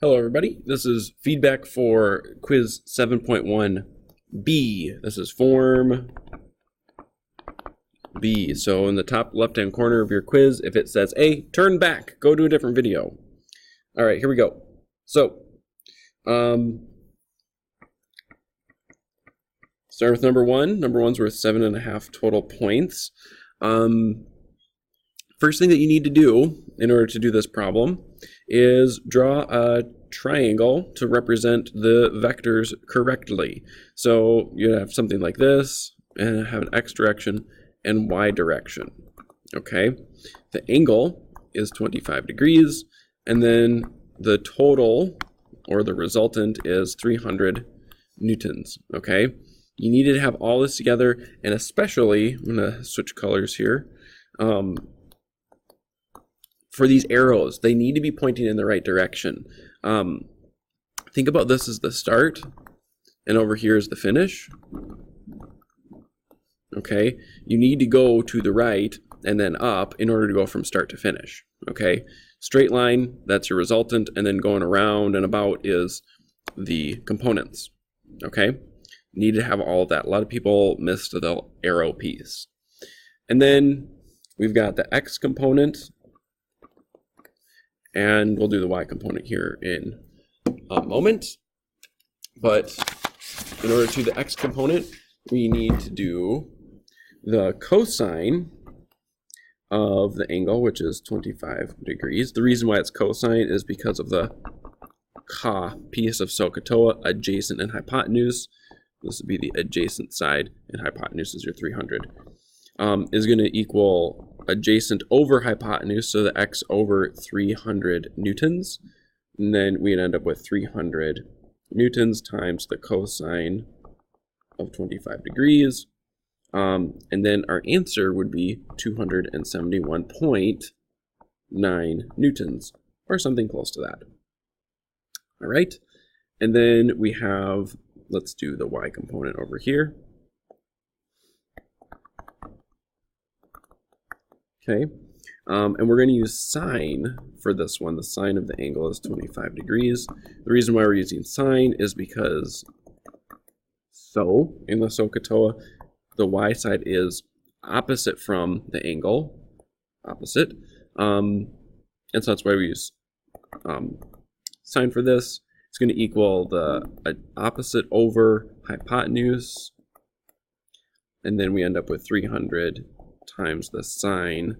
Hello everybody, this is feedback for quiz 7.1B. This is form B. So in the top left hand corner of your quiz, if it says A, turn back, go to a different video. Alright, here we go. So, start with number one. Number one's worth 7.5 total points. First thing that you need to do in order to do this problem is draw a triangle to represent the vectors correctly. So you have something like this, and have an x direction and y direction. Okay, the angle is 25 degrees, and then the total, or the resultant, is 300 newtons. Okay, you need to have all this together, and especially, I'm going to switch colors here. For these arrows, they need to be pointing in the right direction. Think about this as the start, and over here is the finish. Okay, you need to go to the right and then up in order to go from start to finish. Okay, straight line, that's your resultant, and then going around and about is the components. Okay, you need to have all of that. A lot of people missed the arrow piece. And then we've got the x component, and we'll do the y component here in a moment. But in order to the x component, we need to do the cosine of the angle, which is 25 degrees. The reason why it's cosine is because of the ka piece of SOHCAHTOA, adjacent and hypotenuse. This would be the adjacent side, and hypotenuse is your 300. Is going to equal adjacent over hypotenuse, so the x over 300 newtons. And then we'd end up with 300 newtons times the cosine of 25 degrees. And then our answer would be 271.9 newtons, or something close to that. All right. And then we have, let's do the y component over here. Okay, and we're going to use sine for this one. The sine of the angle is 25 degrees. The reason why we're using sine is because in the SOHCAHTOA, the y side is opposite from the angle, opposite. And so that's why we use sine for this. It's going to equal the opposite over hypotenuse, and then we end up with 300 times the sine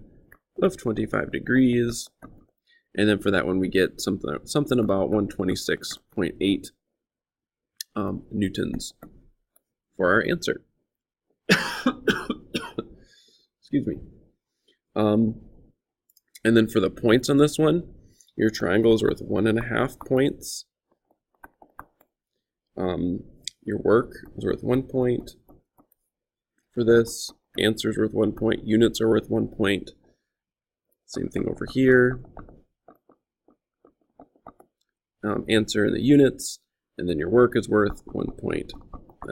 of 25 degrees, and then for that one we get something about 126.8 newtons for our answer. Excuse me. And then for the points on this one, your triangle is worth 1.5 points. Your work is worth 1 point. For this, answer is worth 1 point. Units are worth 1 point. Same thing over here. Answer in the units, and then your work is worth 1 point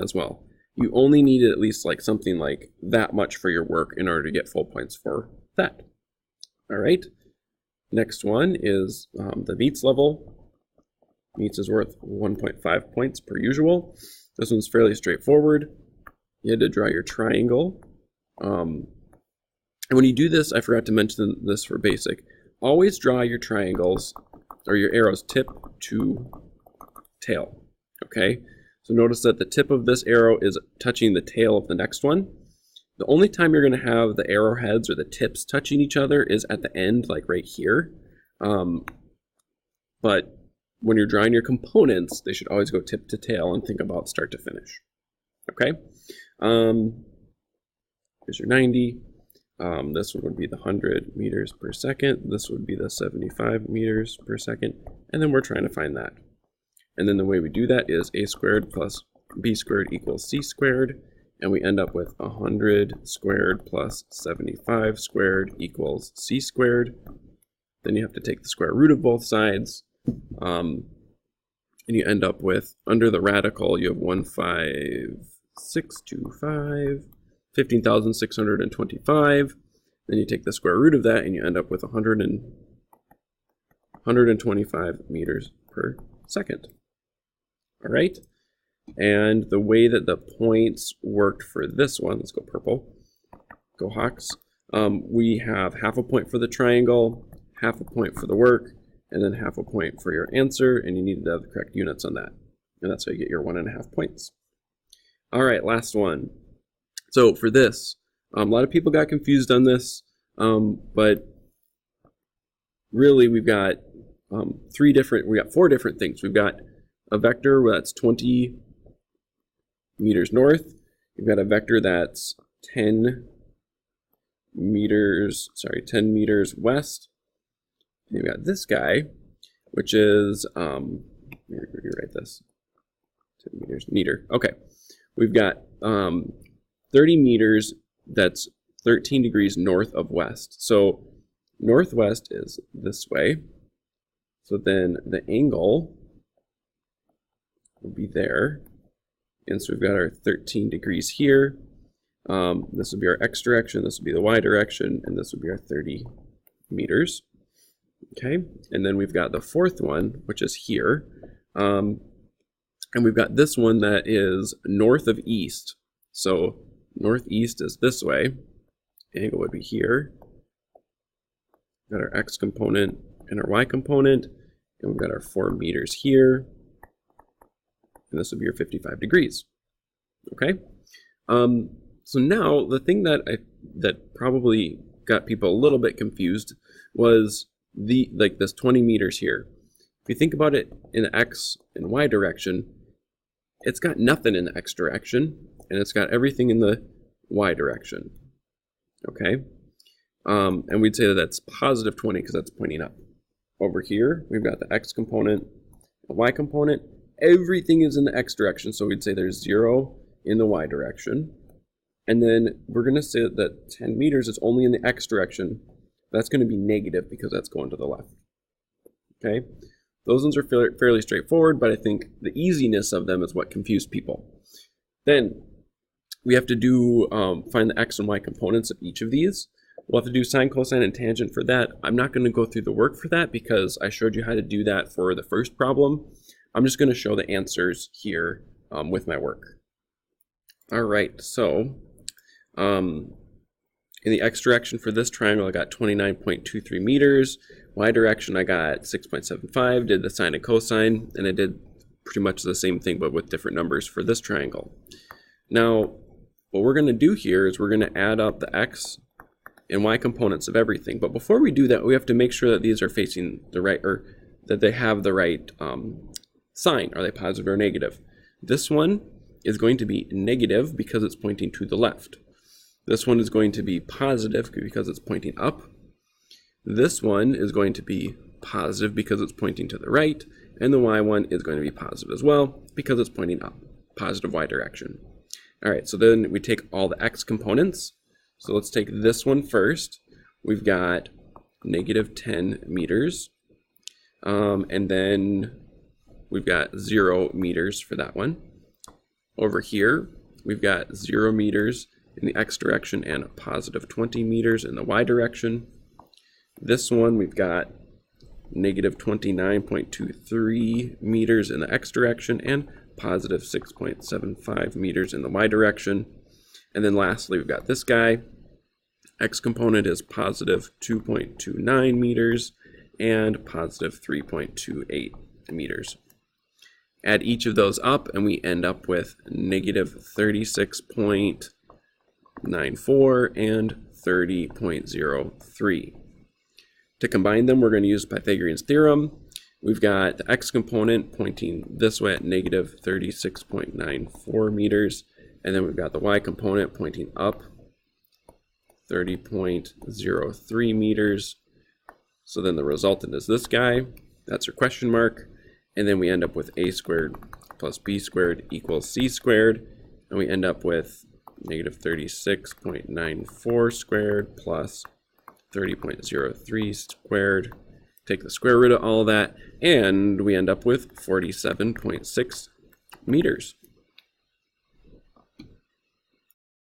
as well. You only need at least like something like that much for your work in order to get full points for that. All right. Next one is the meets level. Meets is worth 1.5 points per usual. This one's fairly straightforward. You had to draw your triangle. And when you do this, I forgot to mention this for basic. Always draw your triangles or your arrows tip to tail. Okay? So notice that the tip of this arrow is touching the tail of the next one. The only time you're going to have the arrowheads or the tips touching each other is at the end, like right here. But when you're drawing your components, they should always go tip to tail and think about start to finish. Okay? Here's your 90. This one would be the 100 meters per second. This would be the 75 meters per second. And then we're trying to find that. And then the way we do that is a squared plus b squared equals c squared. And we end up with 100 squared plus 75 squared equals c squared. Then you have to take the square root of both sides. And you end up with, under the radical, you have 15625. 15,625. Then you take the square root of that and you end up with 125 meters per second. All right. And the way that the points worked for this one, let's go purple, go Hawks. We have half a point for the triangle, half a point for the work, and then half a point for your answer, and you need to have the correct units on that. And that's how you get your 1.5 points. All right, last one. So for this, a lot of people got confused on this, but really we've got four different things. We've got a vector that's 20 meters north. We've got a vector that's 10 meters west. And you've got this guy, which is, rewrite this, 10 meters, meter. Okay, we've got 30 meters, that's 13 degrees north of west. So northwest is this way. So then the angle will be there. And so we've got our 13 degrees here. This would be our x direction, this would be the y direction, and this would be our 30 meters. Okay, and then we've got the fourth one, which is here. And we've got this one that is north of east. So northeast is this way. Angle would be here. We've got our x component and our y component. And we've got our 4 meters here. And this would be your 55 degrees. Okay. So now the thing that probably got people a little bit confused was this 20 meters here. If you think about it in the x and y direction, it's got nothing in the x direction, and it's got everything in the y direction. Okay. And we'd say that that's positive 20 because that's pointing up. Over here, we've got the x component, the y component. Everything is in the x direction, so we'd say there's 0 in the y direction. And then we're going to say that 10 meters is only in the x direction. That's going to be negative because that's going to the left. Okay, those ones are fairly straightforward, but I think the easiness of them is what confused people. Then we have to find the x and y components of each of these. We'll have to do sine, cosine, and tangent for that. I'm not going to go through the work for that because I showed you how to do that for the first problem. I'm just going to show the answers here with my work. All right, so in the x direction for this triangle, I got 29.23 meters. Y direction, I got 6.75, did the sine and cosine, and I did pretty much the same thing, but with different numbers for this triangle. Now, what we're going to do here is we're going to add up the x and y components of everything. But before we do that, we have to make sure that these are facing the right, or that they have the right sign. Are they positive or negative? This one is going to be negative because it's pointing to the left. This one is going to be positive because it's pointing up. This one is going to be positive because it's pointing to the right. And the y one is going to be positive as well because it's pointing up, positive y direction. All right, so then we take all the x components. So let's take this one first. We've got negative 10 meters. And then we've got 0 meters for that one. Over here, we've got 0 meters in the x direction and positive 20 meters in the y direction. This one, we've got negative 29.23 meters in the x direction and positive 6.75 meters in the y direction. And then lastly, we've got this guy. X component is positive 2.29 meters and positive 3.28 meters. Add each of those up and we end up with negative 36.94 and 30.03. To combine them, we're going to use Pythagorean's theorem. We've got the x component pointing this way at negative 36.94 meters, and then we've got the y component pointing up 30.03 meters. So then the resultant is this guy. That's our question mark. And then we end up with a squared plus b squared equals c squared. And we end up with negative 36.94 squared plus 30.03 squared. Take the square root of all of that, and we end up with 47.6 meters.